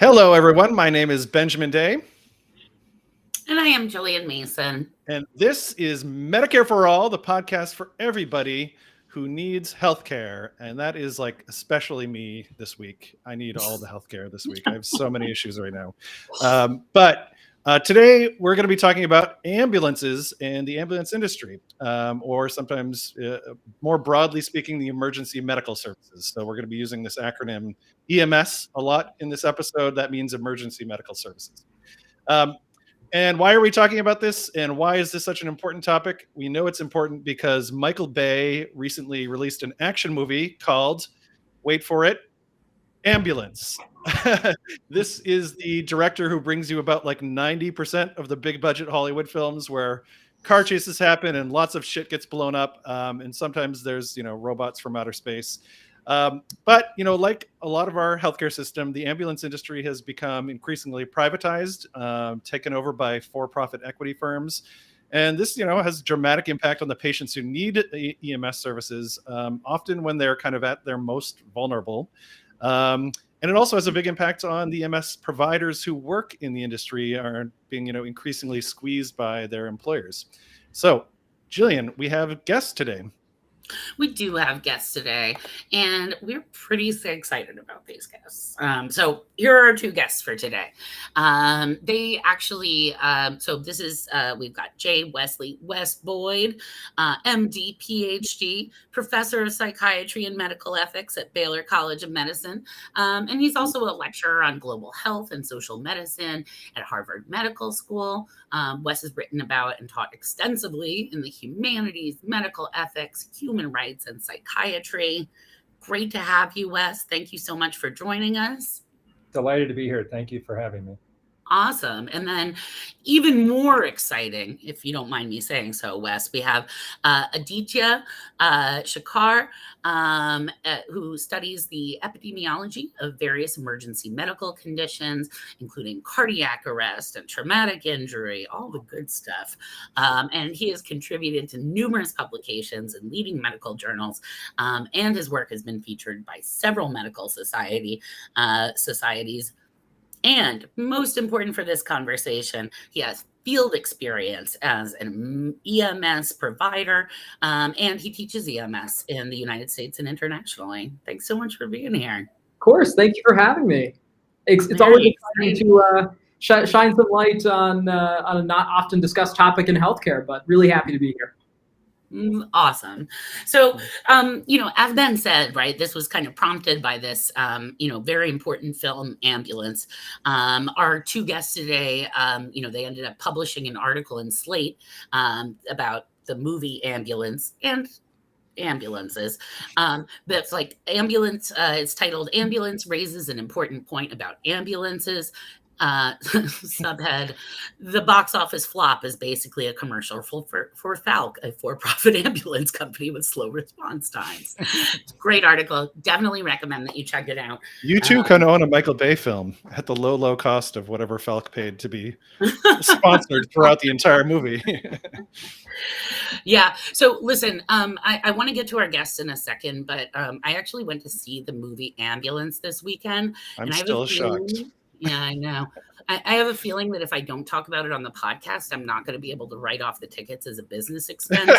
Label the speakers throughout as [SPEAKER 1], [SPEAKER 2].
[SPEAKER 1] Hello, everyone. My name is Benjamin Day,
[SPEAKER 2] And I am Jillian Mason.
[SPEAKER 1] and this is Medicare for All, the podcast for everybody who needs healthcare. And that is like especially me this week. I need all the healthcare this week. I have so many issues right now. But today we're going to be talking about ambulances and the ambulance industry, or sometimes more broadly speaking, the emergency medical services. So we're going to be using this acronym EMS a lot in this episode. That means emergency medical services. Um, And why are we talking about this? And why is this such an important topic? We know it's important because Michael Bay recently released an action movie called, wait for it, Ambulance. This is the director who brings you about like 90% of the big budget Hollywood films where car chases happen and lots of shit gets blown up. And sometimes there's, robots from outer space. But like a lot of our healthcare system, the ambulance industry has become increasingly privatized, taken over by for-profit equity firms. And this, has dramatic impact on the patients who need EMS services, often when they're kind of at their most vulnerable. And it also has a big impact on the EMS providers who work in the industry are being, increasingly squeezed by their employers. So, Jillian, we have guests today.
[SPEAKER 2] We do have guests today, and we're pretty excited about these guests. So here are our two guests for today. They actually, so this is, we've got J. Wesley West Boyd, MD, PhD, professor of psychiatry and medical ethics at Baylor College of Medicine. And he's also a lecturer on global health and social medicine at Harvard Medical School. Wes has written about and taught extensively in the humanities, medical ethics, human rights, and psychiatry. Great to have you, Wes. Thank you so much for joining us.
[SPEAKER 3] Delighted to be here. Thank you for having me.
[SPEAKER 2] Awesome. And then even more exciting, if you don't mind me saying so, Wes, we have Aditya Shakar, who studies the epidemiology of various emergency medical conditions, including cardiac arrest and traumatic injury, all the good stuff. And he has contributed to numerous publications in leading medical journals, and his work has been featured by several medical societies. And most important for this conversation, he has field experience as an EMS provider, and he teaches EMS in the United States and internationally. Thanks so much for being here.
[SPEAKER 3] Of course. Thank you for having me. It's always exciting to shine some light on a not often discussed topic in healthcare, but really happy to be here.
[SPEAKER 2] Awesome. So, as Ben said, right, this was kind of prompted by this, very important film, Ambulance. Our two guests today, they ended up publishing an article in Slate about the movie Ambulance and ambulances. That's like ambulance. It's titled Ambulance Raises an Important Point About Ambulances. Subhead, the box office flop is basically a commercial for Falk, a for-profit ambulance company with slow response times. Great article. Definitely recommend that you check it out.
[SPEAKER 1] You too can own a Michael Bay film at the low cost of whatever Falk paid to be sponsored throughout the entire movie.
[SPEAKER 2] Yeah. So listen, I want to get to our guests in a second, but I actually went to see the movie Ambulance this weekend.
[SPEAKER 1] I'm still shocked.
[SPEAKER 2] Yeah, I know. I have a feeling that if I don't talk about it on the podcast, I'm not going to be able to write off the tickets as a business expense.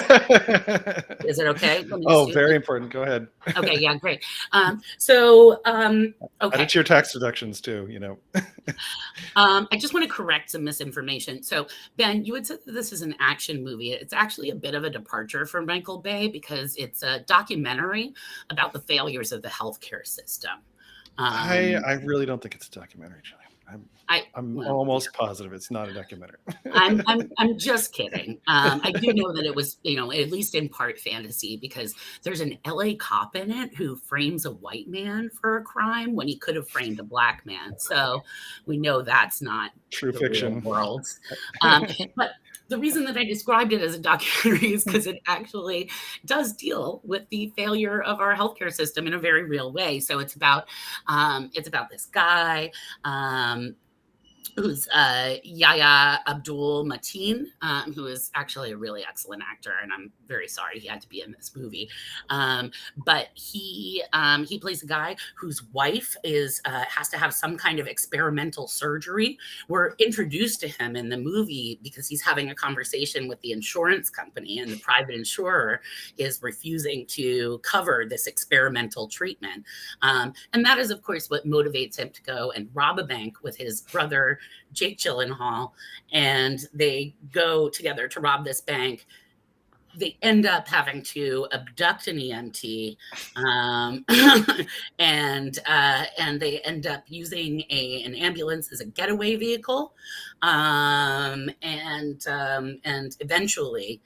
[SPEAKER 2] Is it okay?
[SPEAKER 1] Very important. Go ahead.
[SPEAKER 2] Okay, yeah, great. Okay.
[SPEAKER 1] Add it to your tax deductions too,
[SPEAKER 2] I just want to correct some misinformation. So, Ben, you had said that this is an action movie. It's actually a bit of a departure from Michael Bay because it's a documentary about the failures of the healthcare system.
[SPEAKER 1] I really don't think it's a documentary, Julie. I'm almost positive it's not a documentary.
[SPEAKER 2] I'm just kidding. I do know that it was, at least in part fantasy because there's an LA cop in it who frames a white man for a crime when he could have framed a black man. So we know that's not
[SPEAKER 1] true fiction
[SPEAKER 2] world. But the reason that I described it as a documentary is because it actually does deal with the failure of our healthcare system in a very real way. So it's about this guy who's Yahya Abdul Mateen, who is actually a really excellent actor, and I'm very sorry he had to be in this movie. But he plays a guy whose wife has to have some kind of experimental surgery. We're introduced to him in the movie because he's having a conversation with the insurance company, and the private insurer is refusing to cover this experimental treatment. And that is, of course, what motivates him to go and rob a bank with his brother, Jake Gyllenhaal, and they go together to rob this bank. They end up having to abduct an EMT, and they end up using an ambulance as a getaway vehicle, and eventually.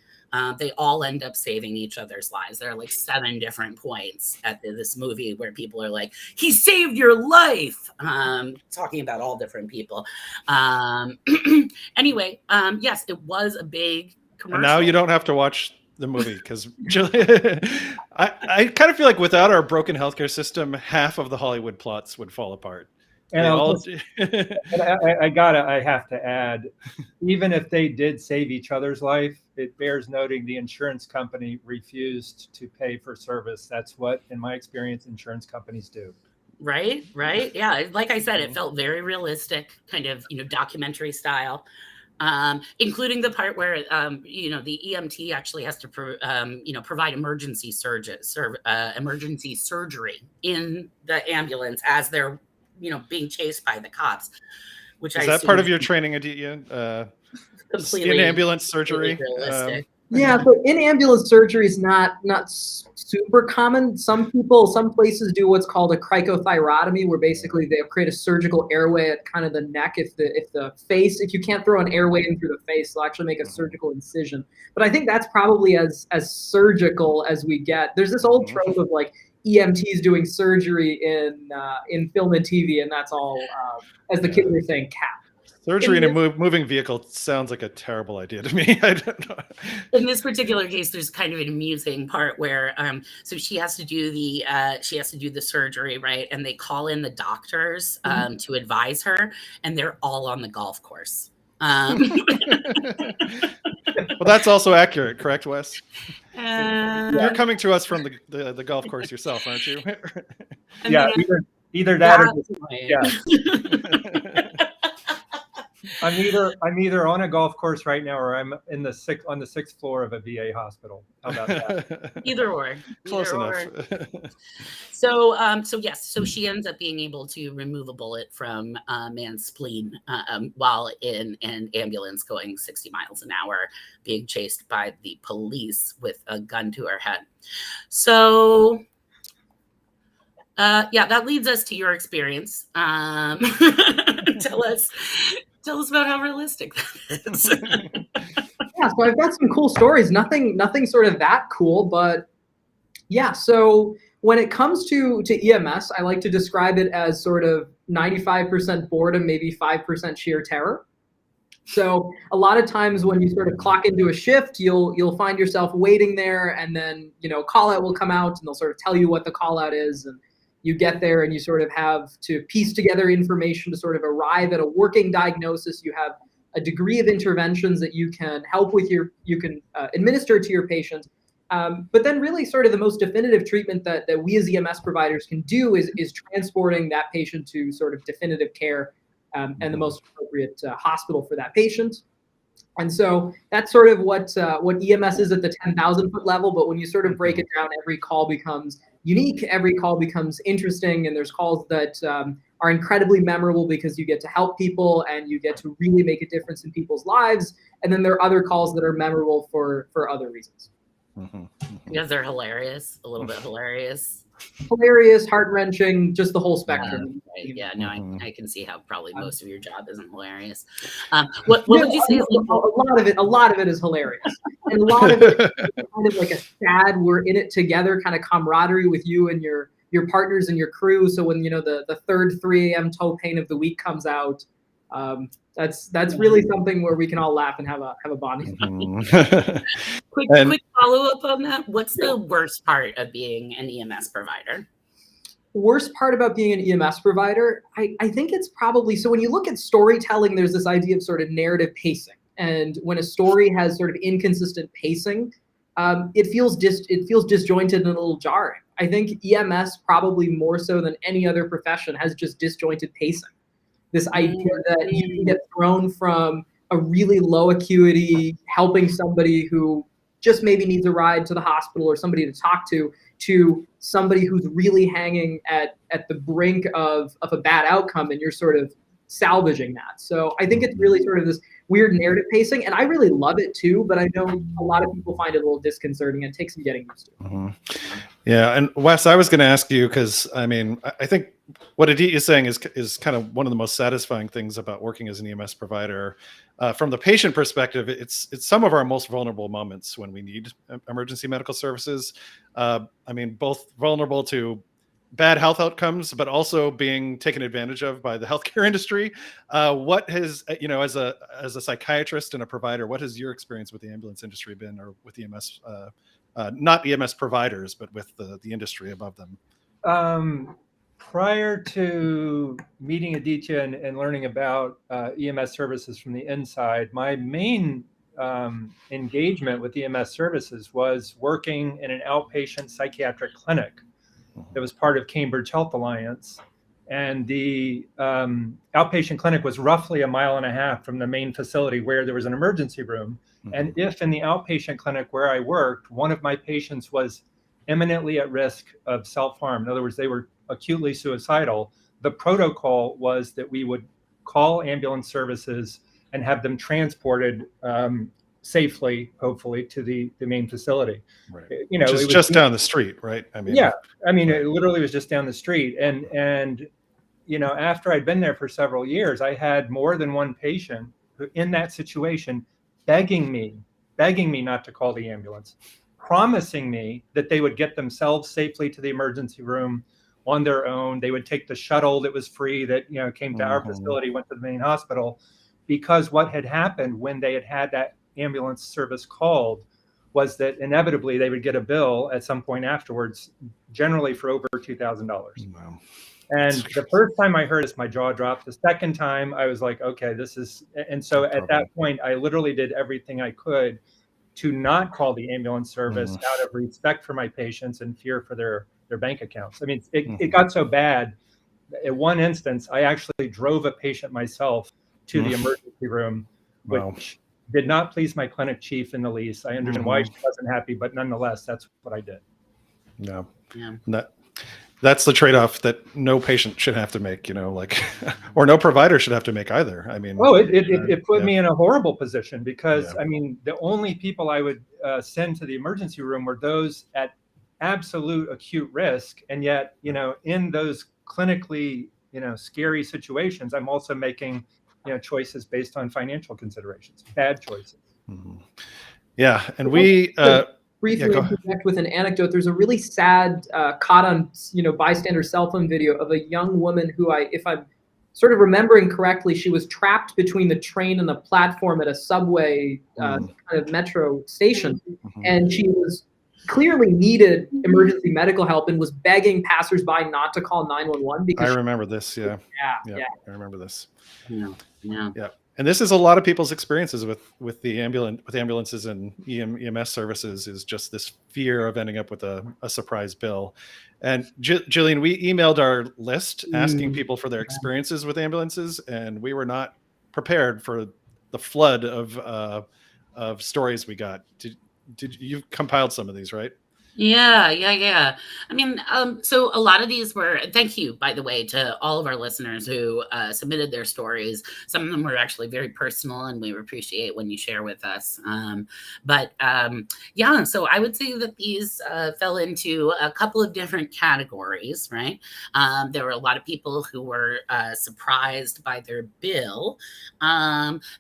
[SPEAKER 2] They all end up saving each other's lives. There are like 7 different points at this movie where people are like, he saved your life, talking about all different people. Anyway, yes, it was a big commercial.
[SPEAKER 1] And now you don't have to watch the movie because I kind of feel like without our broken healthcare system, half of the Hollywood plots would fall apart.
[SPEAKER 4] And I have to add, even if they did save each other's life, it bears noting the insurance company refused to pay for service. That's what, in my experience, insurance companies do.
[SPEAKER 2] Right. Yeah. Like I said, it felt very realistic, kind of, documentary style. Including the part where, the EMT actually has to, provide emergency surgery in the ambulance as they're, being chased by the cops. Which
[SPEAKER 1] is that part of your training, Aditya?
[SPEAKER 2] Completely
[SPEAKER 1] in ambulance surgery.
[SPEAKER 3] Yeah, so in ambulance surgery is not super common. Some places do what's called a cricothyrotomy, where basically they create a surgical airway at kind of the neck. If you can't throw an airway in through the face, they'll actually make a surgical incision. But I think that's probably as surgical as we get. There's this old trope of like EMTs doing surgery in film and TV, and that's all, as the kids were saying, cap.
[SPEAKER 1] Surgery in a moving vehicle sounds like a terrible idea to me. I don't know.
[SPEAKER 2] In this particular case, there's kind of an amusing part where, so she has to do the surgery, right? And they call in the doctors to advise her, and they're all on the golf course.
[SPEAKER 1] Well, that's also accurate, correct, Wes? You're coming to us from the golf course yourself, aren't you?
[SPEAKER 4] Yeah, either that or yeah. I'm either on a golf course right now, or I'm on the 6th floor of a VA hospital. How about that?
[SPEAKER 2] Either or.
[SPEAKER 1] Close enough.
[SPEAKER 2] So yes, so she ends up being able to remove a bullet from a man's spleen while in an ambulance going 60 miles an hour, being chased by the police with a gun to her head. So that leads us to your experience. Tell us about how realistic that is.
[SPEAKER 3] Yeah, so I've got some cool stories. Nothing sort of that cool, but yeah. So when it comes to EMS, I like to describe it as sort of 95% boredom, maybe 5% sheer terror. So a lot of times when you sort of clock into a shift, you'll find yourself waiting there, and then call out will come out, and they'll sort of tell you what the call out is, and you get there and you sort of have to piece together information to sort of arrive at a working diagnosis. You have a degree of interventions that you can help with you can administer to your patient. But then really sort of the most definitive treatment that we as EMS providers can do is transporting that patient to sort of definitive care and the most appropriate hospital for that patient. And so that's sort of what EMS is at the 10,000 foot level. But when you sort of break it down, every call becomes unique. Every call becomes interesting. And there's calls that are incredibly memorable because you get to help people and you get to really make a difference in people's lives. And then there are other calls that are memorable for other reasons.
[SPEAKER 2] Yeah, they're hilarious, a little bit hilarious.
[SPEAKER 3] Hilarious, heart-wrenching, just the whole spectrum.
[SPEAKER 2] Yeah, no, I can see how probably most of your job isn't hilarious. What would you say?
[SPEAKER 3] A lot of it is hilarious, and a lot of it is kind of like a sad, we're in it together kind of camaraderie with you and your partners and your crew. So when the third 3 a.m. toe pain of the week comes out, that's really something where we can all laugh and have a bonding.
[SPEAKER 2] Quick follow up on that. What's the worst part of being an EMS provider?
[SPEAKER 3] worst part about being an EMS provider, I think it's probably, so when you look at storytelling, there's this idea of sort of narrative pacing. And when a story has sort of inconsistent pacing, it feels disjointed and a little jarring. I think EMS probably more so than any other profession has just disjointed pacing. This idea that you can get thrown from a really low acuity helping somebody who just maybe needs a ride to the hospital or somebody to talk to somebody who's really hanging at the brink of a bad outcome, and you're sort of salvaging that. So I think it's really sort of this weird narrative pacing, and I really love it too, but I know a lot of people find it a little disconcerting and it takes some getting used to.
[SPEAKER 1] Mm-hmm. Yeah, and Wes, I was going to ask you, because I mean, I think what Aditi is saying is kind of one of the most satisfying things about working as an EMS provider. From the patient perspective, it's some of our most vulnerable moments when we need emergency medical services. I mean, both vulnerable to bad health outcomes, but also being taken advantage of by the healthcare industry. What has, as a psychiatrist and a provider, what has your experience with the ambulance industry been, or with EMS, not EMS providers, but with the industry above them?
[SPEAKER 4] Prior to meeting Aditya and learning about EMS services from the inside, my main engagement with EMS services was working in an outpatient psychiatric clinic that was part of Cambridge Health Alliance. And the outpatient clinic was roughly 1.5 miles from the main facility where there was an emergency room. Mm-hmm. And if in the outpatient clinic where I worked, one of my patients was imminently at risk of self-harm, in other words, they were acutely suicidal, the protocol was that we would call ambulance services and have them transported safely, hopefully, to the main facility.
[SPEAKER 1] Right. Which is just down the street, right?
[SPEAKER 4] I mean, it literally was just down the street. And after I'd been there for several years, I had more than one patient who, in that situation, begging me not to call the ambulance, promising me that they would get themselves safely to the emergency room on their own. They would take the shuttle that was free that came to our facility, went to the main hospital, because what had happened when they had that ambulance service called was that inevitably they would get a bill at some point afterwards, generally for over $2,000. Wow. And the first time I heard this, my jaw dropped. The second time I was like, okay, this is, and so at that point, I literally did everything I could to not call the ambulance service out of respect for my patients and fear for their bank accounts. I mean, it got so bad. In one instance, I actually drove a patient myself to the emergency room, which did not please my clinic chief in the least. I understand why she wasn't happy, but nonetheless, that's what I did.
[SPEAKER 1] Yeah. That's the trade-off that no patient should have to make, or no provider should have to make either. I mean,
[SPEAKER 4] it put me in a horrible position because I mean, the only people I would send to the emergency room were those at absolute acute risk. And yet, in those clinically, scary situations, I'm also making, choices based on financial considerations, bad choices.
[SPEAKER 1] Mm-hmm. Yeah. And we,
[SPEAKER 3] briefly interject with an anecdote. There's a really sad caught on bystander cell phone video of a young woman who, if I'm sort of remembering correctly, she was trapped between the train and the platform at a subway kind of metro station, and she was clearly needed emergency medical help and was begging passersby not to call 911 because
[SPEAKER 1] I remember this. Yeah. I remember this.
[SPEAKER 2] Yeah.
[SPEAKER 1] And this is a lot of people's experiences with ambulances and EMS services, is just this fear of ending up with a surprise bill. And Jillian, we emailed our list asking people for their experiences with ambulances, and we were not prepared for the flood of stories we got. Did you compiled some of these, right?
[SPEAKER 2] Yeah. I mean, so a lot of these were, thank you, by the way, to all of our listeners who submitted their stories. Some of them were actually very personal, and we appreciate when you share with us. So I would say that these fell into a couple of different categories, right? There were a lot of people who were surprised by their bill.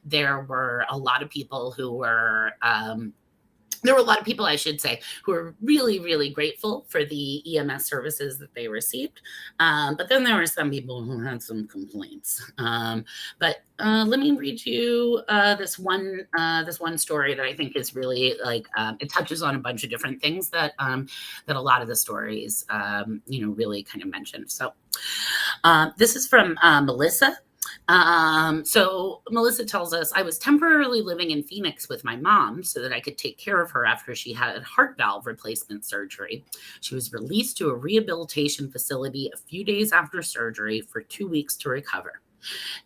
[SPEAKER 2] There were a lot of people who were there were a lot of people, I should say, who were really, really grateful for the EMS services that they received. But then there were some people who had some complaints. But let me read you this one story that I think is really like it touches on a bunch of different things that that a lot of the stories really kind of mention. So this is from Melissa. So Melissa tells us, I was temporarily living in Phoenix with my mom so that I could take care of her after she had heart valve replacement surgery. She was released to a rehabilitation facility a few days after surgery for 2 weeks to recover.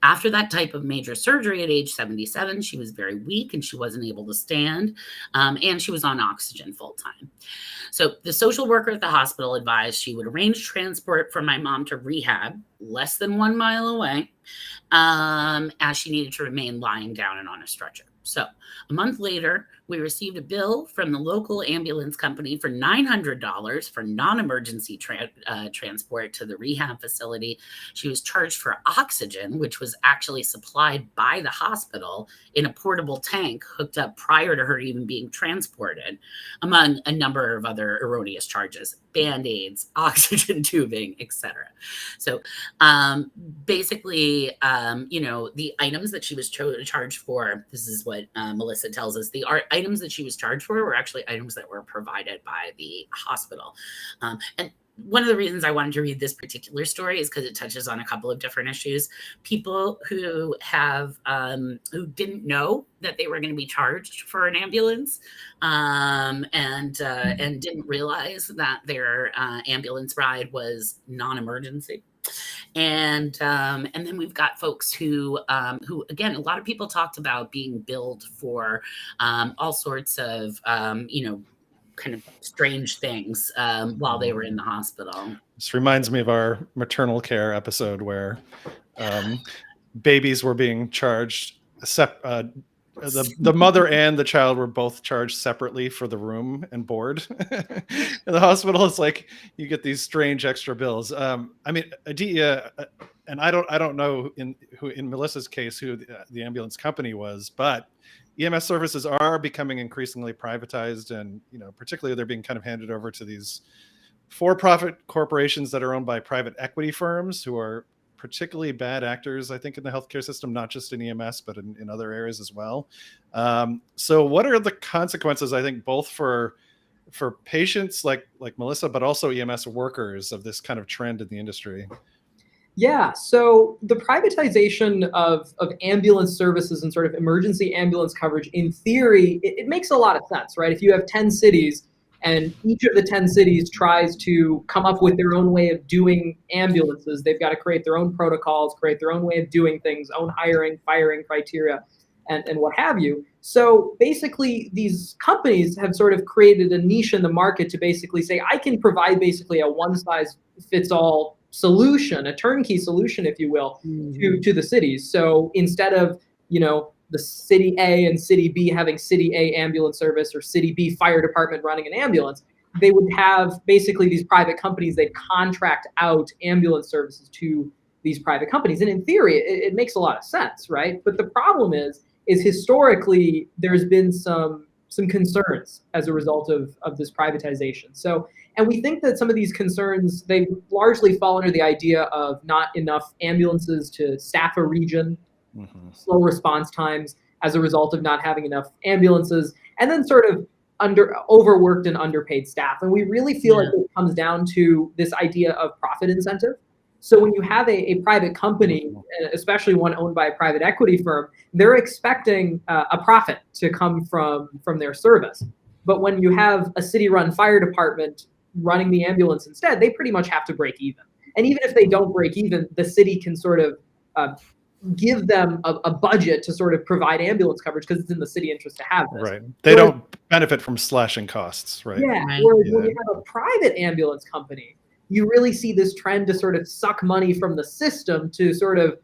[SPEAKER 2] After that type of major surgery at age 77, she was very weak and she wasn't able to stand, and she was on oxygen full time. So the social worker at the hospital advised she would arrange transport for my mom to rehab less than 1 mile away, as she needed to remain lying down and on a stretcher. So a month later, we received a bill from the local ambulance company for $900 for non-emergency transport to the rehab facility. She was charged for oxygen, which was actually supplied by the hospital in a portable tank hooked up prior to her even being transported, among a number of other erroneous charges, Band-Aids, oxygen tubing, etc. So basically, the items that she was charged for, this is what Melissa tells us, the items that she was charged for were actually items that were provided by the hospital. And one of the reasons I wanted to read this particular story is because it touches on a couple of different issues. People who have who didn't know that they were going to be charged for an ambulance, and didn't realize that their ambulance ride was non-emergency. And then we've got folks who again, a lot of people talked about being billed for all sorts of kind of strange things while they were in the hospital.
[SPEAKER 1] This reminds me of our maternal care episode where babies were being charged. The mother and the child were both charged separately for the room and board. In the hospital, it's like you get these strange extra bills. I mean, Aditya, and I don't know in Melissa's case who the ambulance company was, but EMS services are becoming increasingly privatized, and particularly they're being kind of handed over to these for-profit corporations that are owned by private equity firms who are particularly bad actors, I think, in the healthcare system, not just in EMS, but in other areas as well. So what are the consequences, I think, both for patients like Melissa, but also EMS workers of this kind of trend in the industry?
[SPEAKER 3] Yeah, so the privatization of ambulance services and sort of emergency ambulance coverage, in theory, it makes a lot of sense, right? If you have 10 cities and each of the 10 cities tries to come up with their own way of doing ambulances, they've got to create their own protocols, create their own way of doing things, own hiring, firing criteria, and what have you. So basically, these companies have sort of created a niche in the market to basically say, I can provide basically a one-size-fits-all solution, a turnkey solution, if you will, to the cities. So instead of, the city A and city B having city A ambulance service or city B fire department running an ambulance, they would have basically these private companies, they'd contract out ambulance services to these private companies. And in theory, it makes a lot of sense, right? But the problem is historically, there's been some concerns as a result of this privatization. So, and we think that some of these concerns, they largely fall under the idea of not enough ambulances to staff a region, slow response times as a result of not having enough ambulances, and then sort of overworked and underpaid staff. And we really feel like it comes down to this idea of profit incentive. So when you have a private company, especially one owned by a private equity firm, they're expecting a profit to come from their service. But when you have a city-run fire department running the ambulance instead, they pretty much have to break even. And even if they don't break even, the city can sort of give them a budget to sort of provide ambulance coverage because it's in the city interest to have this.
[SPEAKER 1] Right. They don't benefit from slashing costs, right?
[SPEAKER 3] Yeah. Whereas when you have a private ambulance company, you really see this trend to sort of suck money from the system to sort of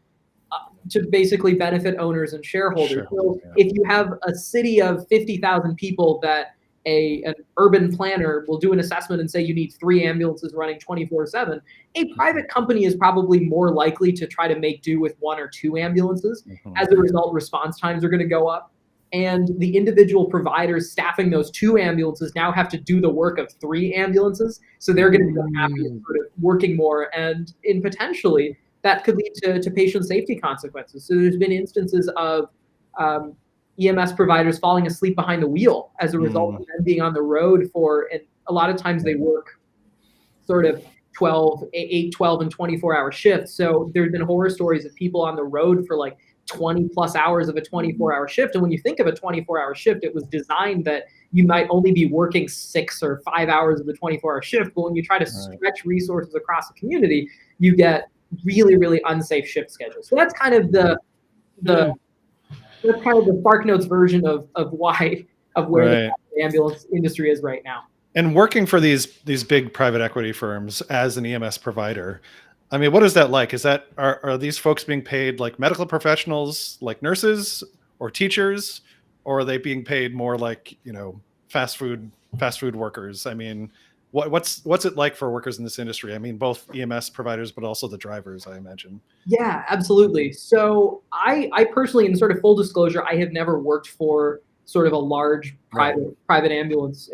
[SPEAKER 3] to basically benefit owners and shareholders. So if you have a city of 50,000 people that an urban planner will do an assessment and say you need 3 ambulances running 24/7, a private company is probably more likely to try to make do with 1 or 2 ambulances. As a result, response times are going to go up. and the individual providers staffing those 2 ambulances now have to do the work of 3 ambulances. So they're going to be happy and sort of working more, and in potentially that could lead to patient safety consequences. So there's been instances of EMS providers falling asleep behind the wheel as a result of them being on the road for, and a lot of times they work sort of 12, 8, 12, and 24-hour shifts. So there's been horror stories of people on the road for like 20 plus hours of a 24-hour shift. And when you think of a 24-hour shift, it was designed that you might only be working 6 or 5 hours of the 24-hour shift. But when you try to stretch resources across the community, you get really, really unsafe shift schedules. So that's kind of the Spark Notes version of where the ambulance industry is right now.
[SPEAKER 1] And working for these big private equity firms as an EMS provider, I mean, what is that like? Are these folks being paid like medical professionals, like nurses or teachers, or are they being paid more like, fast food workers? I mean, what's it like for workers in this industry? I mean, both EMS providers, but also the drivers, I imagine.
[SPEAKER 3] Yeah, absolutely. So I personally, in sort of full disclosure, I have never worked for sort of a large private ambulance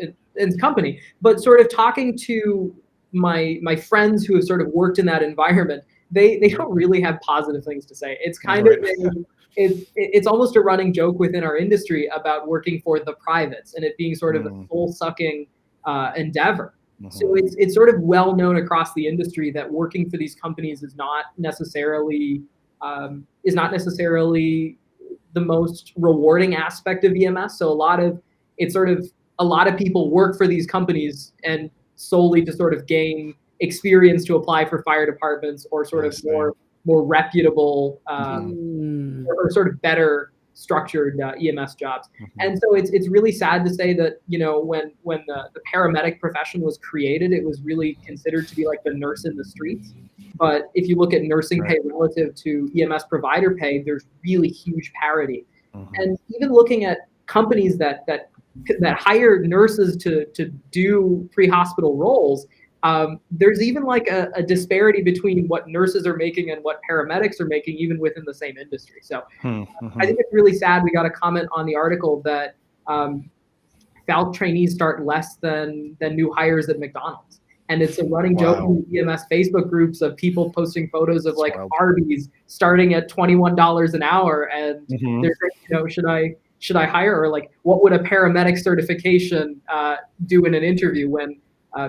[SPEAKER 3] company, but sort of talking to my friends who have sort of worked in that environment, they don't really have positive things to say. It's kind of it's almost a running joke within our industry about working for the privates and it being sort of a soul-sucking endeavor. So it's sort of well known across the industry that working for these companies is not necessarily the most rewarding aspect of EMS. So a lot of people work for these companies and solely to sort of gain experience to apply for fire departments or sort of more reputable or sort of better structured EMS jobs. And so it's really sad to say that, when the paramedic profession was created, it was really considered to be like the nurse in the streets. But if you look at nursing pay relative to EMS provider pay, there's really huge parity. And even looking at companies that hire nurses to do pre-hospital roles, there's even like a disparity between what nurses are making and what paramedics are making, even within the same industry. So I think it's really sad. We got a comment on the article that Falc trainees start less than new hires at McDonald's. And it's a running joke in the EMS Facebook groups of people posting photos of like Arby's starting at $21 an hour. And they're saying, should I hire, or like, what would a paramedic certification do in an interview when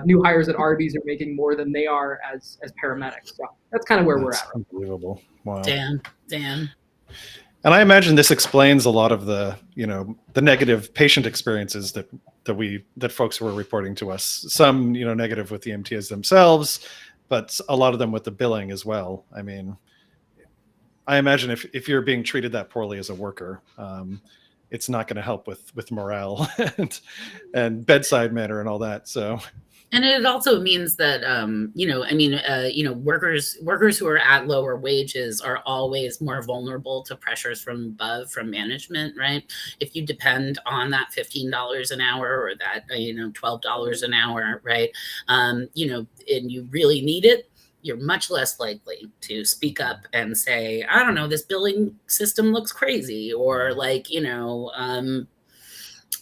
[SPEAKER 3] new hires at Arby's are making more than they are as paramedics? So that's kind of where we're at.
[SPEAKER 1] Unbelievable. Wow.
[SPEAKER 2] Dan.
[SPEAKER 1] And I imagine this explains a lot of the negative patient experiences that folks were reporting to us. Some, negative with the EMTs themselves, but a lot of them with the billing as well. I mean, I imagine if you're being treated that poorly as a worker, it's not going to help with morale and bedside manner and all that. So.
[SPEAKER 2] And it also means that, workers who are at lower wages are always more vulnerable to pressures from above, from management, right? If you depend on that $15 an hour or that, $12 an hour, right? And you really need it, you're much less likely to speak up and say, I don't know, this billing system looks crazy, or like,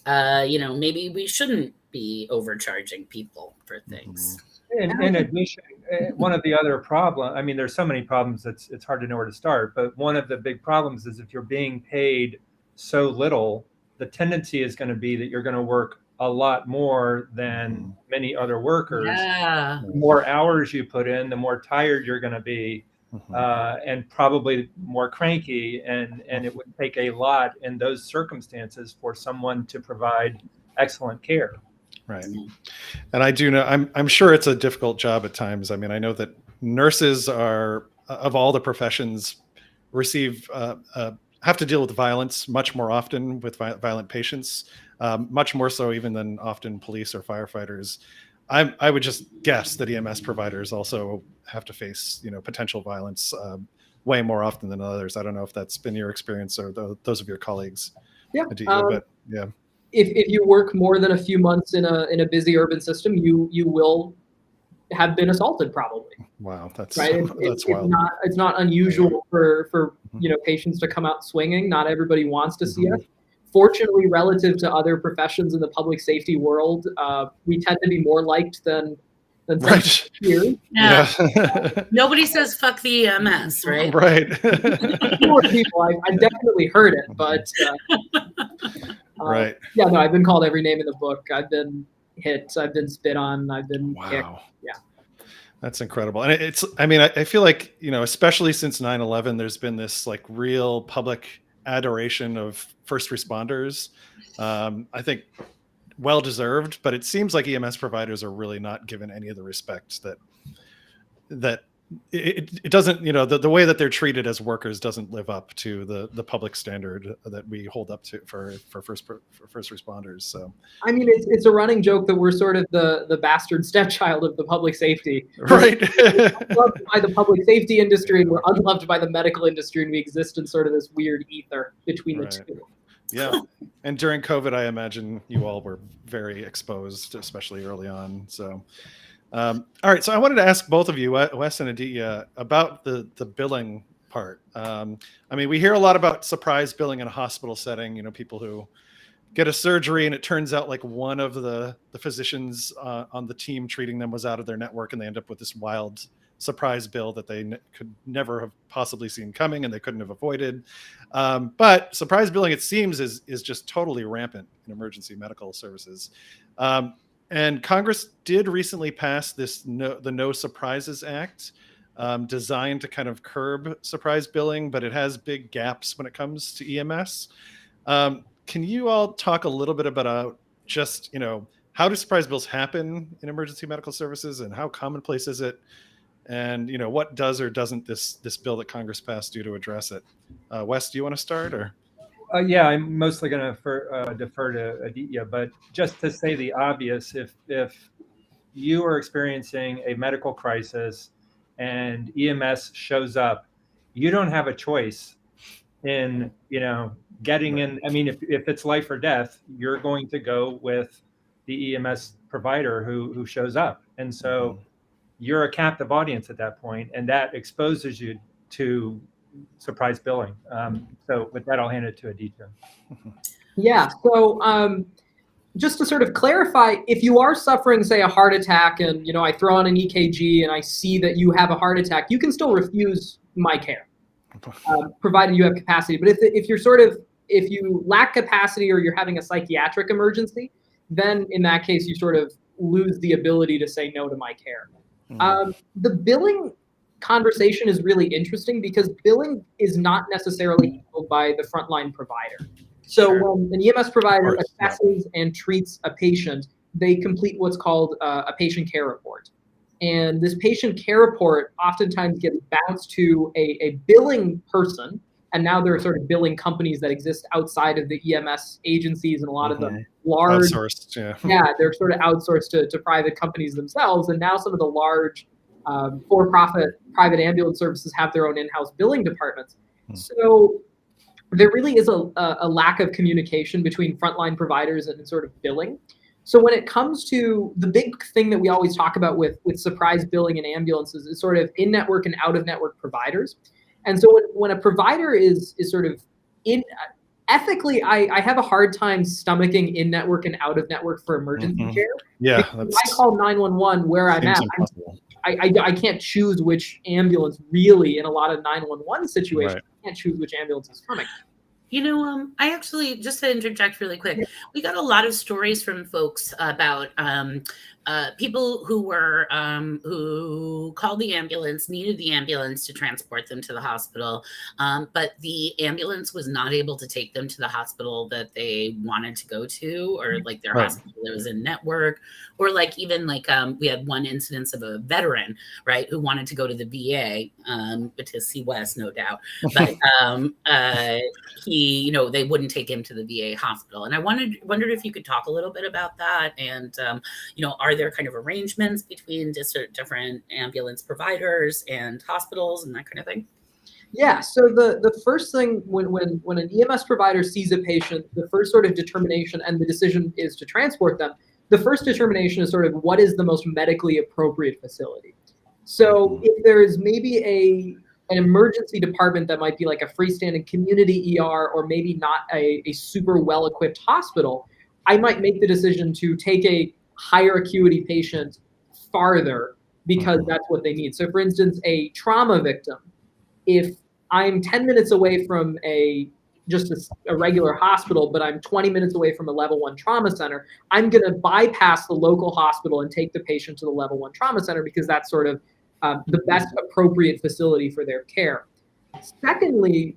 [SPEAKER 2] maybe we shouldn't be overcharging people for things.
[SPEAKER 4] In addition, one of the other problems, I mean, there's so many problems, it's hard to know where to start, but one of the big problems is if you're being paid so little, the tendency is going to be that you're going to work a lot more than many other workers.
[SPEAKER 2] Yeah.
[SPEAKER 4] The more hours you put in, the more tired you're going to be, and probably more cranky. And it would take a lot in those circumstances for someone to provide excellent care.
[SPEAKER 1] Right. And I do know, I'm sure it's a difficult job at times. I mean, I know that nurses are, of all the professions, have to deal with violence much more often with violent patients, much more so even than often police or firefighters. I would just guess that EMS providers also have to face, potential violence way more often than others. I don't know if that's been your experience or those of your colleagues.
[SPEAKER 3] Yeah.
[SPEAKER 1] But yeah.
[SPEAKER 3] If you work more than a few months in a busy urban system, you will have been assaulted probably.
[SPEAKER 1] Wow, that's
[SPEAKER 3] right.
[SPEAKER 1] That's wild.
[SPEAKER 3] It's not unusual for patients to come out swinging. Not everybody wants to see us. Fortunately, relative to other professions in the public safety world, we tend to be more liked than some
[SPEAKER 1] Right.
[SPEAKER 3] peers.
[SPEAKER 2] Yeah.
[SPEAKER 1] Yeah.
[SPEAKER 2] Nobody says fuck the EMS, right?
[SPEAKER 1] Right.
[SPEAKER 3] Fewer people. I've definitely heard it, but
[SPEAKER 1] Right.
[SPEAKER 3] yeah, no, I've been called every name in the book. I've been hit. I've been spit on. I've been kicked.
[SPEAKER 1] Wow.
[SPEAKER 3] Yeah.
[SPEAKER 1] That's incredible. And I mean, I feel like, especially since 9/11, there's been this like real public adoration of first responders. I think well deserved, but it seems like EMS providers are really not given any of the respect that it doesn't, the way that they're treated as workers doesn't live up to the public standard that we hold up to for first responders. So
[SPEAKER 3] I mean, it's a running joke that we're sort of the bastard stepchild of the public safety.
[SPEAKER 1] right.
[SPEAKER 3] We're unloved by the public safety industry, and we're unloved by the medical industry, and we exist in sort of this weird ether between the two.
[SPEAKER 1] Yeah. And during COVID, I imagine you all were very exposed, especially early on. So all right. So I wanted to ask both of you, Wes and Aditya, about the billing part. I mean, we hear a lot about surprise billing in a hospital setting, people who get a surgery and it turns out like one of the physicians on the team treating them was out of their network, and they end up with this wild surprise bill that they could never have possibly seen coming and they couldn't have avoided. But surprise billing, it seems, is just totally rampant in emergency medical services. And Congress did recently pass the No Surprises Act, designed to kind of curb surprise billing, but it has big gaps when it comes to EMS. Can you all talk a little bit about just, how do surprise bills happen in emergency medical services, and how commonplace is it? And, what does or doesn't this bill that Congress passed do to address it? Wes, do you want to start, or?
[SPEAKER 4] Yeah, I'm mostly going to defer to Aditya, but just to say the obvious, if you are experiencing a medical crisis and EMS shows up, you don't have a choice in, getting in. I mean, if it's life or death, you're going to go with the EMS provider who shows up. And so you're a captive audience at that point, and that exposes you to surprise billing. So with that, I'll hand it to Aditya.
[SPEAKER 3] Yeah. So just to sort of clarify, if you are suffering, say, a heart attack, and I throw on an EKG and I see that you have a heart attack, you can still refuse my care, provided you have capacity. But if you lack capacity or you're having a psychiatric emergency, then in that case you sort of lose the ability to say no to my care. The billing conversation is really interesting because billing is not necessarily handled by the frontline provider. So when an EMS provider assesses and treats a patient, they complete what's called a patient care report. And this patient care report oftentimes gets bounced to a billing person. And now there are sort of billing companies that exist outside of the EMS agencies, and a lot of the large
[SPEAKER 1] outsourced,
[SPEAKER 3] they're sort of outsourced to private companies themselves. And now some of the large for-profit private ambulance services have their own in-house billing departments. So there really is a lack of communication between frontline providers and sort of billing. So when it comes to the big thing that we always talk about with surprise billing in ambulances is sort of in-network and out-of-network providers. And so when a provider is sort of ethically, I have a hard time stomaching in-network and out-of-network for emergency care.
[SPEAKER 1] Yeah.
[SPEAKER 3] If I call 911 where I'm at, I can't choose which ambulance really in a lot of 911 situations. I can't choose which ambulance is coming.
[SPEAKER 2] I actually, just to interject really quick, we got a lot of stories from folks about people who were who called the ambulance, needed the ambulance to transport them to the hospital, but the ambulance was not able to take them to the hospital that they wanted to go to, or like their hospital that was in network, or like even like we had one incidence of a veteran, right, who wanted to go to the VA, but to see Wes, no doubt, but they wouldn't take him to the VA hospital. And I wondered if you could talk a little bit about that. And, are there kind of arrangements between different ambulance providers and hospitals and that kind of thing?
[SPEAKER 3] Yeah. So the first thing when an EMS provider sees a patient, the first sort of determination, and the decision is to transport them, the first determination is sort of what is the most medically appropriate facility. So if there is maybe an emergency department that might be like a freestanding community ER, or maybe not a super well-equipped hospital, I might make the decision to take a higher acuity patient farther because that's what they need. So for instance, a trauma victim, if I'm 10 minutes away from just a regular hospital, but I'm 20 minutes away from a level 1 trauma center, I'm going to bypass the local hospital and take the patient to the level 1 trauma center because that's sort of the best appropriate facility for their care. Secondly,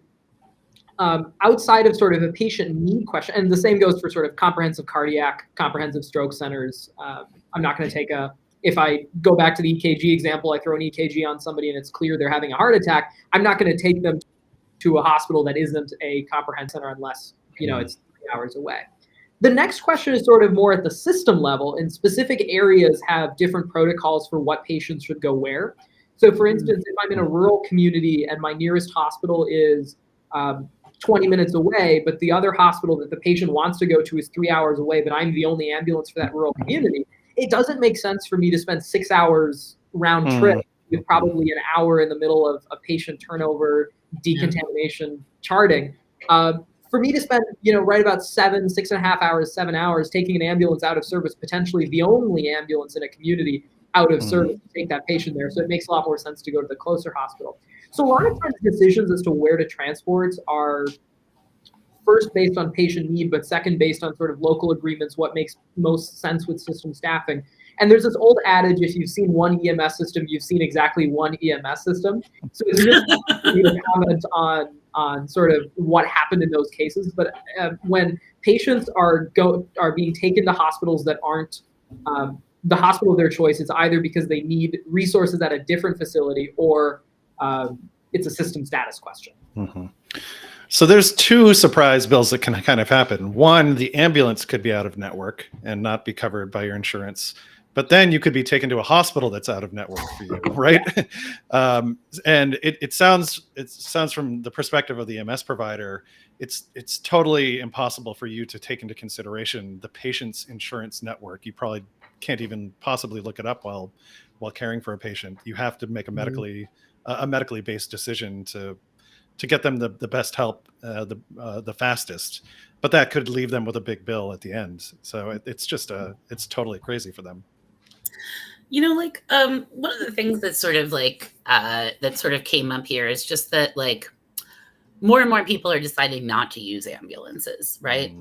[SPEAKER 3] outside of sort of a patient need question, and the same goes for sort of comprehensive cardiac, comprehensive stroke centers. I'm not going to take if I go back to the EKG example, I throw an EKG on somebody and it's clear they're having a heart attack, I'm not going to take them to a hospital that isn't a comprehensive center unless, it's 3 hours away. The next question is sort of more at the system level, and specific areas have different protocols for what patients should go where. So for instance, if I'm in a rural community and my nearest hospital is 20 minutes away, but the other hospital that the patient wants to go to is 3 hours away, but I'm the only ambulance for that rural community, it doesn't make sense for me to spend 6 hours round trip with probably an hour in the middle of a patient turnover, decontamination, charting. For me to spend, right about 6.5 hours, 7 hours taking an ambulance out of service, potentially the only ambulance in a community out of service to take that patient there. So it makes a lot more sense to go to the closer hospital. So a lot of times decisions as to where to transport are first based on patient need, but second based on sort of local agreements, what makes most sense with system staffing. And there's this old adage, if you've seen one EMS system, you've seen exactly one EMS system. So it's really to comment on sort of what happened in those cases. But when patients are being taken to hospitals that aren't the hospital of their choice, it's either because they need resources at a different facility or it's a system status question.
[SPEAKER 1] So there's two surprise bills that can kind of happen. One, the ambulance could be out of network and not be covered by your insurance, but then you could be taken to a hospital that's out of network for you, right? And it sounds from the perspective of the MS provider, it's totally impossible for you to take into consideration the patient's insurance network. You probably can't even possibly look it up while caring for a patient. You have to make a medically based decision to get them the best help, the fastest, but that could leave them with a big bill at the end. So it's totally crazy for them.
[SPEAKER 2] One of the things that sort of came up here is just that more and more people are deciding not to use ambulances, right?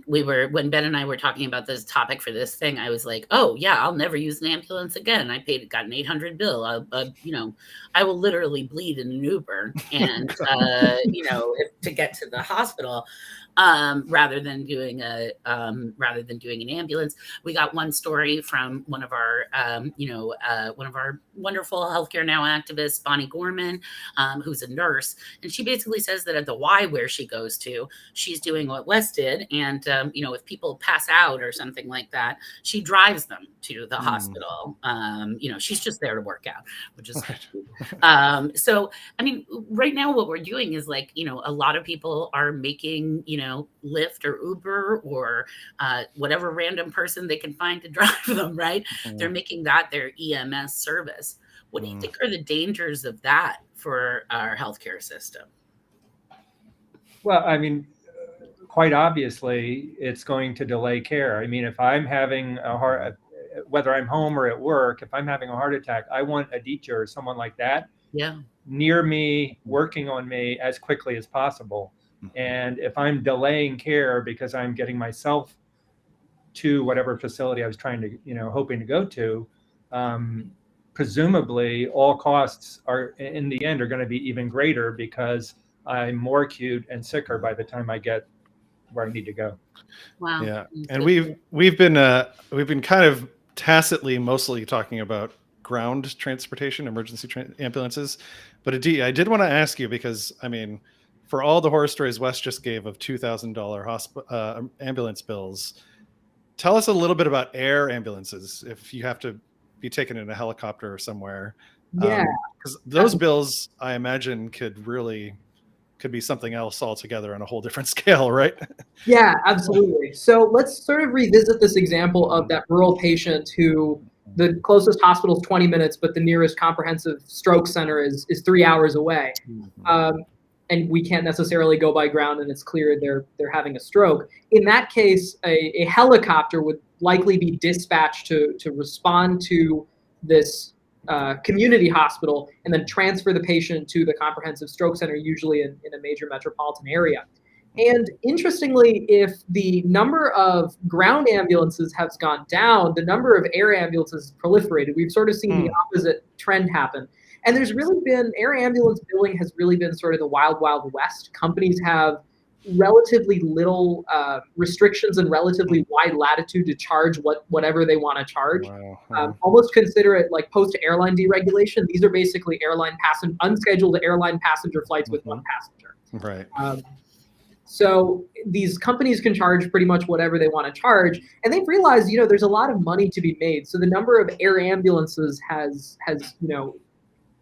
[SPEAKER 2] When Ben and I were talking about this topic for this thing, I was like, oh yeah, I'll never use an ambulance again. Got an $800 bill. I will literally bleed in an Uber and, to get to the hospital, rather than doing an ambulance. We got one story from one of our wonderful Healthcare Now activists, Bonnie Gorman, who's a nurse, and she basically says that at the Y where she goes to, she's doing what Wes did, and if people pass out or something like that, she drives them to the hospital. She's just there to work out, which is so. I mean, right now what we're doing is a lot of people are making Lyft or Uber or whatever random person they can find to drive them. Right? They're making that their EMS service. What do you think are the dangers of that for our healthcare system?
[SPEAKER 4] Well, I mean, quite obviously, it's going to delay care. I mean, if I'm having whether I'm home or at work, if I'm having a heart attack, I want a teacher or someone like that near me, working on me as quickly as possible. And if I'm delaying care because I'm getting myself to whatever facility I was hoping to go to, presumably all costs are in the end are going to be even greater because I'm more acute and sicker by the time I get where I need to go.
[SPEAKER 2] Wow.
[SPEAKER 1] Yeah. And we've been kind of tacitly mostly talking about ground transportation, emergency ambulances. But Aditi, I did want to ask you, because I mean, for all the horror stories Wes just gave of $2,000 ambulance bills, tell us a little bit about air ambulances if you have to be taken in a helicopter or somewhere.
[SPEAKER 3] Yeah.
[SPEAKER 1] Because those bills, I imagine, could be something else altogether on a whole different scale, right?
[SPEAKER 3] Yeah, absolutely. So let's sort of revisit this example of that rural patient who the closest hospital is 20 minutes, but the nearest comprehensive stroke center is 3 hours away. And we can't necessarily go by ground, and it's clear they're having a stroke. In that case, a helicopter would likely be dispatched to respond to this community hospital and then transfer the patient to the comprehensive stroke center, usually in a major metropolitan area. And interestingly, if the number of ground ambulances has gone down, the number of air ambulances has proliferated. We've sort of seen the opposite trend happen. And there's really been, air ambulance billing has really been sort of the wild, wild west. Companies have relatively little restrictions and relatively wide latitude to charge whatever they want to charge.
[SPEAKER 1] Wow.
[SPEAKER 3] Almost consider it like post-airline deregulation. These are basically unscheduled airline passenger flights with one passenger.
[SPEAKER 1] Right.
[SPEAKER 3] So these companies can charge pretty much whatever they want to charge, and they've realized, there's a lot of money to be made. So the number of air ambulances has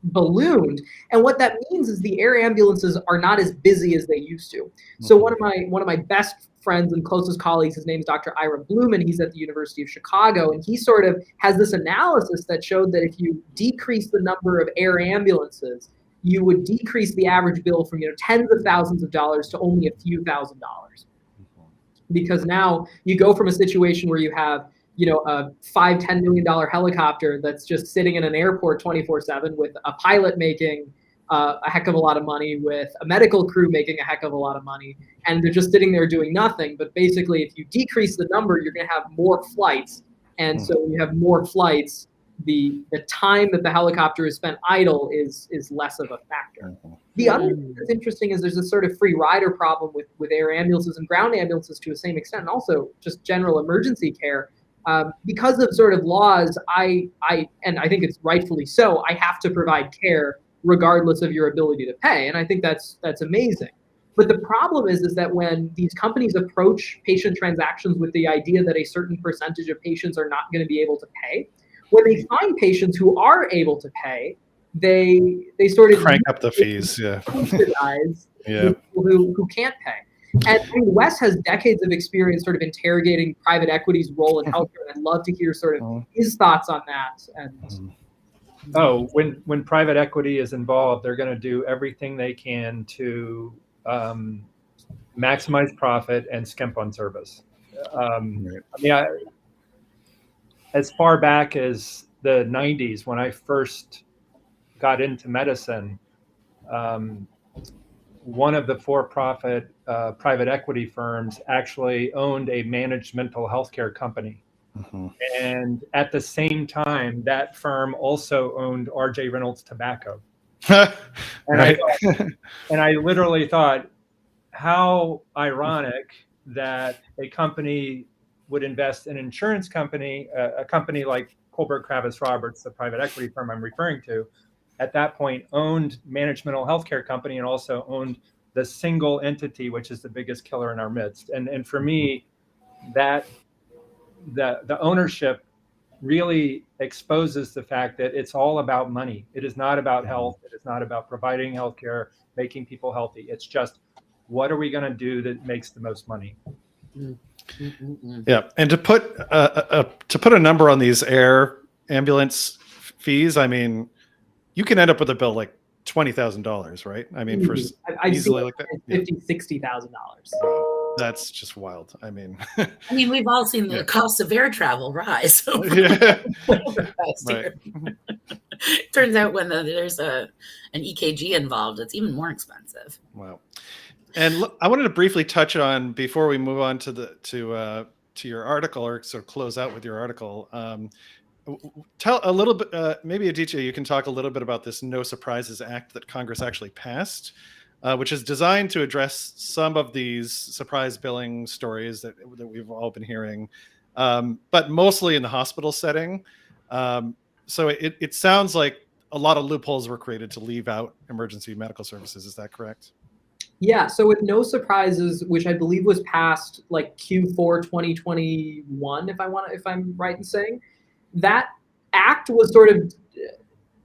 [SPEAKER 3] ballooned, and what that means is the air ambulances are not as busy as they used to. So one of my best friends and closest colleagues, his name is Dr. Ira Blumen. He's at the University of Chicago, and he sort of has this analysis that showed that if you decrease the number of air ambulances, you would decrease the average bill from tens of thousands of dollars to only a few $1,000s. Because now you go from a situation where you have a $5-10 million helicopter that's just sitting in an airport 24/7 with a pilot making a heck of a lot of money, with a medical crew making a heck of a lot of money, and they're just sitting there doing nothing. But basically, if you decrease the number, you're going to have more flights, and so when you have more flights, the time that the helicopter is spent idle is less of a factor. The other thing that's interesting is there's this sort of free rider problem with air ambulances and ground ambulances to the same extent, and also just general emergency care. Because of sort of laws, and I think it's rightfully so, I have to provide care regardless of your ability to pay, and I think that's amazing. But the problem is that when these companies approach patient transactions with the idea that a certain percentage of patients are not going to be able to pay, when they find patients who are able to pay, they sort of
[SPEAKER 1] crank up the fees,
[SPEAKER 3] subsidize people who can't pay. And Wes has decades of experience sort of interrogating private equity's role in healthcare, and I'd love to hear sort of his thoughts on that. And
[SPEAKER 4] when private equity is involved, they're going to do everything they can to maximize profit and skimp on service. As far back as the 90s, when I first got into medicine, one of the for-profit private equity firms actually owned a managed mental health care company. And at the same time, that firm also owned R.J. Reynolds Tobacco. And I literally thought, how ironic that a company would invest in an insurance company, a company like Kohlberg Kravis Roberts, the private equity firm I'm referring to, at that point owned managed mental health care company and also owned the single entity, which is the biggest killer in our midst. And for me, that the ownership really exposes the fact that it's all about money. It is not about health. It is not about providing healthcare, making people healthy. It's just, what are we going to do that makes the most money?
[SPEAKER 1] Yeah, and to put a number on these air ambulance fees, I mean, you can end up with a bill like $20,000, right? I mean, for easily like that,
[SPEAKER 3] $50,000-$60,000.
[SPEAKER 1] That's just wild. I mean,
[SPEAKER 2] we've all seen the cost of air travel rise.
[SPEAKER 1] Right.
[SPEAKER 2] Turns out when there's an EKG involved, it's even more expensive.
[SPEAKER 1] Wow. And I wanted to briefly touch on, before we move on to your article, or sort of close out with your article, tell a little bit, maybe Aditya, you can talk a little bit about this No Surprises Act that Congress actually passed, which is designed to address some of these surprise billing stories that we've all been hearing, but mostly in the hospital setting. So it sounds like a lot of loopholes were created to leave out emergency medical services. Is that correct?
[SPEAKER 3] Yeah, so with No Surprises, which I believe was passed like Q4 2021, if I'm right in saying, that act was sort of,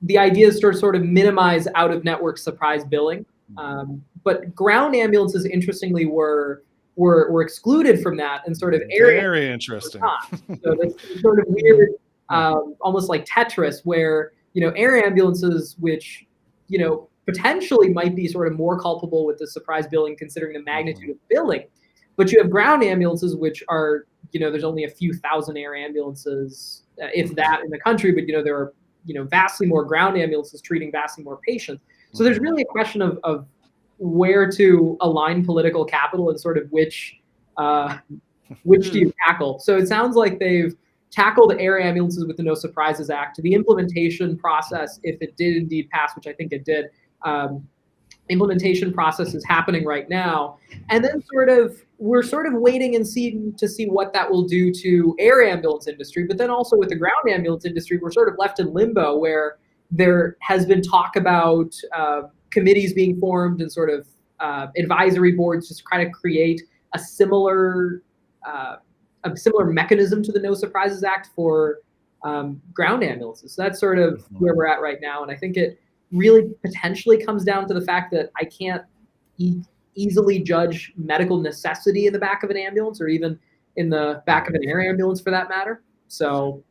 [SPEAKER 3] the idea is to sort of minimize out-of-network surprise billing. But ground ambulances, interestingly, were excluded from that, and sort of
[SPEAKER 1] very interesting.
[SPEAKER 3] So that's sort of weird almost like Tetris, where, air ambulances, which, potentially might be sort of more culpable with the surprise billing considering the magnitude of billing. But you have ground ambulances, which are, there's only a few thousand air ambulances, if that, in the country, but, there are, vastly more ground ambulances treating vastly more patients. So there's really a question of where to align political capital and sort of which do you tackle. So it sounds like they've tackled air ambulances with the No Surprises Act. The implementation process, if it did indeed pass, which I think it did, implementation process is happening right now. And then we're sort of waiting and seeing to see what that will do to air ambulance industry. But then also with the ground ambulance industry, we're sort of left in limbo where there has been talk about committees being formed and sort of advisory boards just kind of create a similar mechanism to the No Surprises Act for ground ambulances. So that's sort of where we're at right now. And I think it really potentially comes down to the fact that I can't easily judge medical necessity in the back of an ambulance, or even in the back of an air ambulance for that matter. So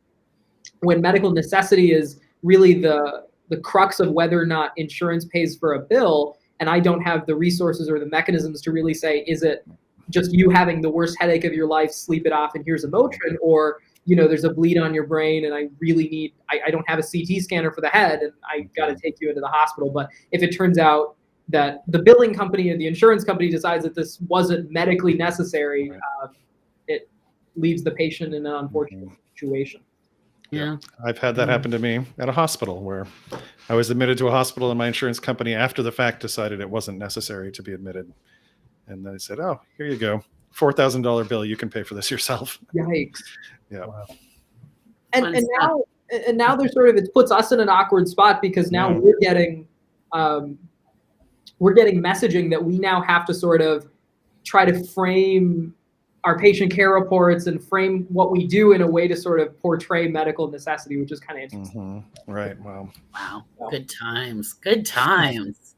[SPEAKER 3] when medical necessity is really the crux of whether or not insurance pays for a bill, and I don't have the resources or the mechanisms to really say, is it just you having the worst headache of your life, sleep it off, and here's a Motrin, or there's a bleed on your brain and I really need, I don't have a CT scanner for the head and I got to take you into the hospital. But if it turns out that the billing company and the insurance company decides that this wasn't medically necessary, it leaves the patient in an unfortunate situation.
[SPEAKER 2] Yeah.
[SPEAKER 1] I've had that happen to me at a hospital where I was admitted to a hospital and my insurance company after the fact decided it wasn't necessary to be admitted. And then they said, oh, here you go. $4,000 bill. You can pay for this yourself.
[SPEAKER 3] Yikes.
[SPEAKER 1] Yeah.
[SPEAKER 4] Wow.
[SPEAKER 3] And now there's sort of, it puts us in an awkward spot because now we're getting messaging that we now have to sort of try to frame our patient care reports and frame what we do in a way to sort of portray medical necessity, which is kind of interesting.
[SPEAKER 1] Right. Wow.
[SPEAKER 2] Good times. Good times.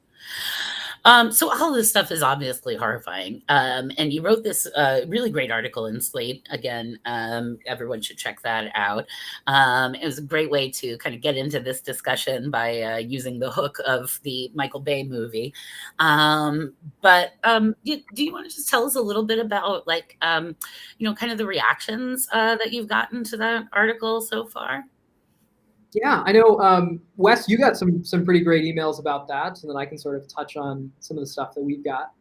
[SPEAKER 2] So all this stuff is obviously horrifying. And you wrote this really great article in Slate. Again, everyone should check that out. It was a great way to kind of get into this discussion by using the hook of the Michael Bay movie. But do you want to just tell us a little bit about kind of the reactions that you've gotten to that article so far?
[SPEAKER 3] Yeah, I know, Wes, you got some pretty great emails about that, and then I can sort of touch on some of the stuff that we've got.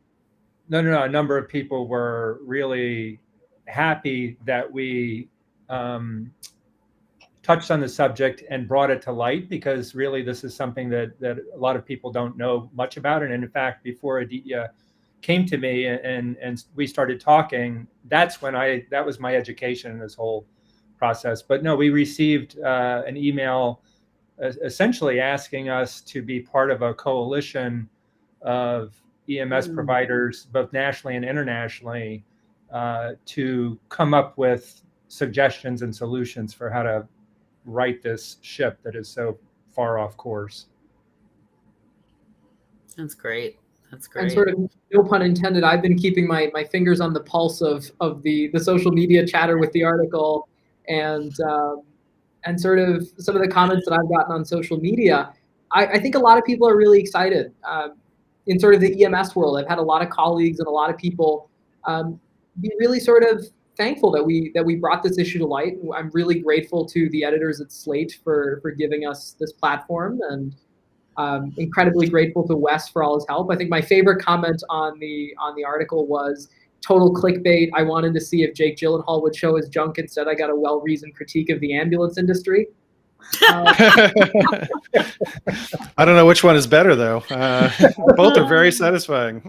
[SPEAKER 4] No. A number of people were really happy that we touched on the subject and brought it to light, because really this is something that a lot of people don't know much about. And in fact, before Aditya came to me and we started talking, that was my education in this whole process. But no, we received an email essentially asking us to be part of a coalition of EMS providers, both nationally and internationally, to come up with suggestions and solutions for how to right this ship that is so far off course.
[SPEAKER 2] That's great.
[SPEAKER 3] And sort of, no pun intended, I've been keeping my fingers on the pulse of the social media chatter with the article, and sort of some of the comments that I've gotten on social media. I think a lot of people are really excited in sort of the EMS world. I've had a lot of colleagues and a lot of people be really sort of thankful that we brought this issue to light. I'm really grateful to the editors at Slate for giving us this platform, and incredibly grateful to Wes for all his help. I think my favorite comment on the article was, total clickbait. I wanted to see if Jake Gyllenhaal would show his junk. Instead, I got a well-reasoned critique of the ambulance industry.
[SPEAKER 1] I don't know which one is better, though. Both are very sasatisfying.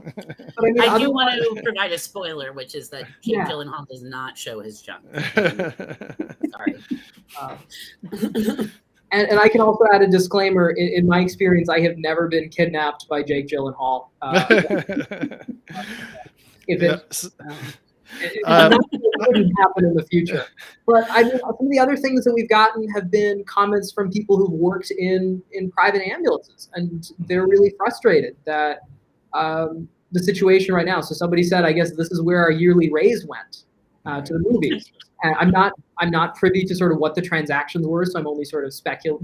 [SPEAKER 2] But I do want to provide a spoiler, which is that Jake Gyllenhaal does not show his junk. Sorry.
[SPEAKER 3] And I can also add a disclaimer. In my experience, I have never been kidnapped by Jake Gyllenhaal. If it wouldn't happen in the future. But I mean, some of the other things that we've gotten have been comments from people who've worked in private ambulances, and they're really frustrated that the situation right now. So somebody said, I guess this is where our yearly raise went. to the movies. And I'm not privy to sort of what the transactions were, so I'm only sort of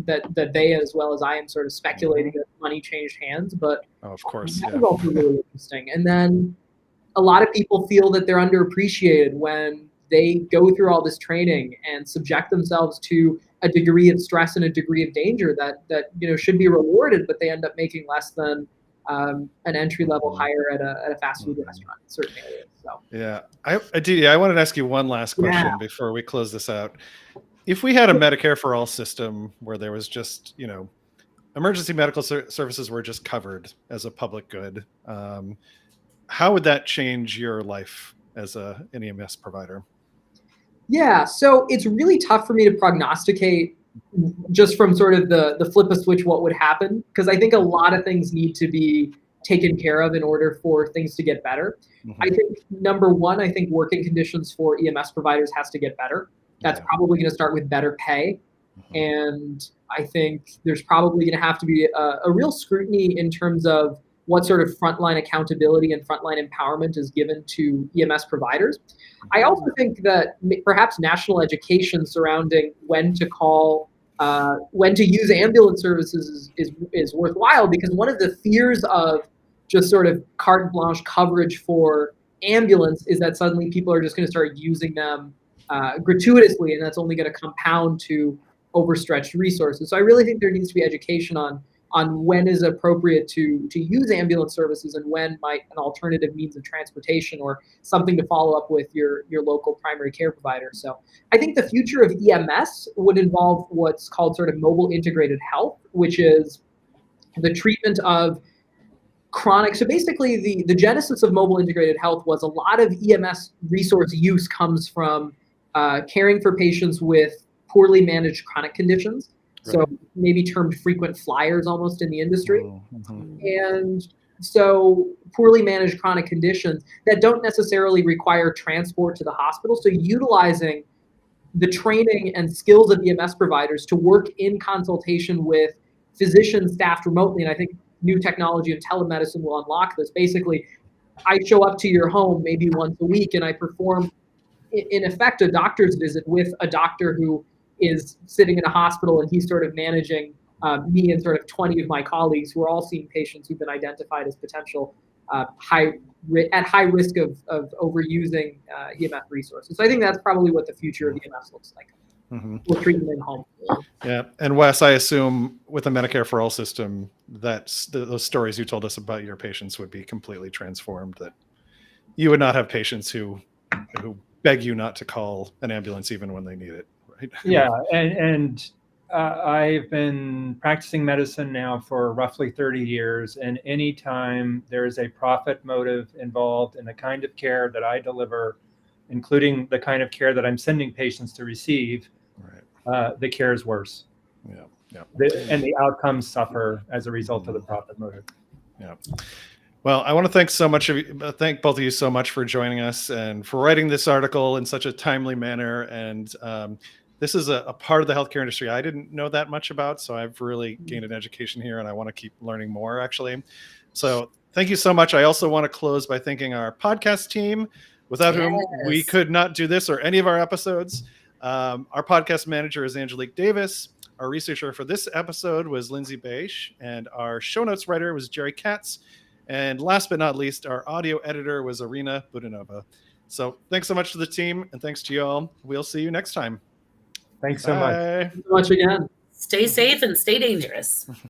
[SPEAKER 3] that they as well as I am sort of speculating that money changed hands. But
[SPEAKER 1] of course,
[SPEAKER 3] that was also really interesting. And then a lot of people feel that they're underappreciated when they go through all this training and subject themselves to a degree of stress and a degree of danger that should be rewarded, but they end up making less than an entry level hire at a fast food restaurant in certain areas. So
[SPEAKER 1] yeah, I wanted to ask you one last question before we close this out. If we had a Medicare for all system where there was just emergency medical services were just covered as a public good, how would that change your life as an EMS provider?
[SPEAKER 3] Yeah, so it's really tough for me to prognosticate just from sort of the flip a switch what would happen, because I think a lot of things need to be taken care of in order for things to get better. I think number one, I think working conditions for EMS providers has to get better. That's probably going to start with better pay. And I think there's probably going to have to be a real scrutiny in terms of what sort of frontline accountability and frontline empowerment is given to EMS providers. I also think that perhaps national education surrounding when to call, when to use ambulance services is worthwhile, because one of the fears of just sort of carte blanche coverage for ambulance is that suddenly people are just going to start using them gratuitously, and that's only going to compound to overstretched resources. So I really think there needs to be education on when is appropriate to use ambulance services and when might an alternative means of transportation or something to follow up with your local primary care provider. So I think the future of EMS would involve what's called sort of mobile integrated health, which is the treatment of chronic. So basically the genesis of mobile integrated health was a lot of EMS resource use comes from caring for patients with poorly managed chronic conditions. So maybe termed frequent flyers almost in the industry. And so poorly managed chronic conditions that don't necessarily require transport to the hospital. So utilizing the training and skills of EMS providers to work in consultation with physicians staffed remotely. And I think new technology and telemedicine will unlock this. Basically, I show up to your home maybe once a week and I perform, in effect, a doctor's visit with a doctor who is sitting in a hospital, and he's sort of managing me and sort of 20 of my colleagues who are all seeing patients who've been identified as potential high risk of overusing EMS resources. So I think that's probably what the future of EMS looks like. We're treating them in home.
[SPEAKER 1] Yeah, and Wes, I assume with a Medicare for all system, that's those stories you told us about your patients would be completely transformed. That you would not have patients who beg you not to call an ambulance even when they need it. Right?
[SPEAKER 4] Yeah, and I've been practicing medicine now for roughly 30 years, and anytime there is a profit motive involved in the kind of care that I deliver, including the kind of care that I'm sending patients to receive, the care is worse. And the outcomes suffer as a result of the profit motive.
[SPEAKER 1] Yeah. Well, I want to thank both of you so much for joining us and for writing this article in such a timely manner. And this is a part of the healthcare industry I didn't know that much about, so I've really gained an education here, and I want to keep learning more, actually. So thank you so much. I also want to close by thanking our podcast team, without whom we could not do this or any of our episodes. Our podcast manager is Angelique Davis. Our researcher for this episode was Lindsay Beisch, and our show notes writer was Jerry Katz. And last but not least, our audio editor was Irina Budanova. So thanks so much to the team, and thanks to you all. We'll see you next time.
[SPEAKER 4] Thanks so much.
[SPEAKER 3] Thanks so much again.
[SPEAKER 2] Stay safe and stay dangerous.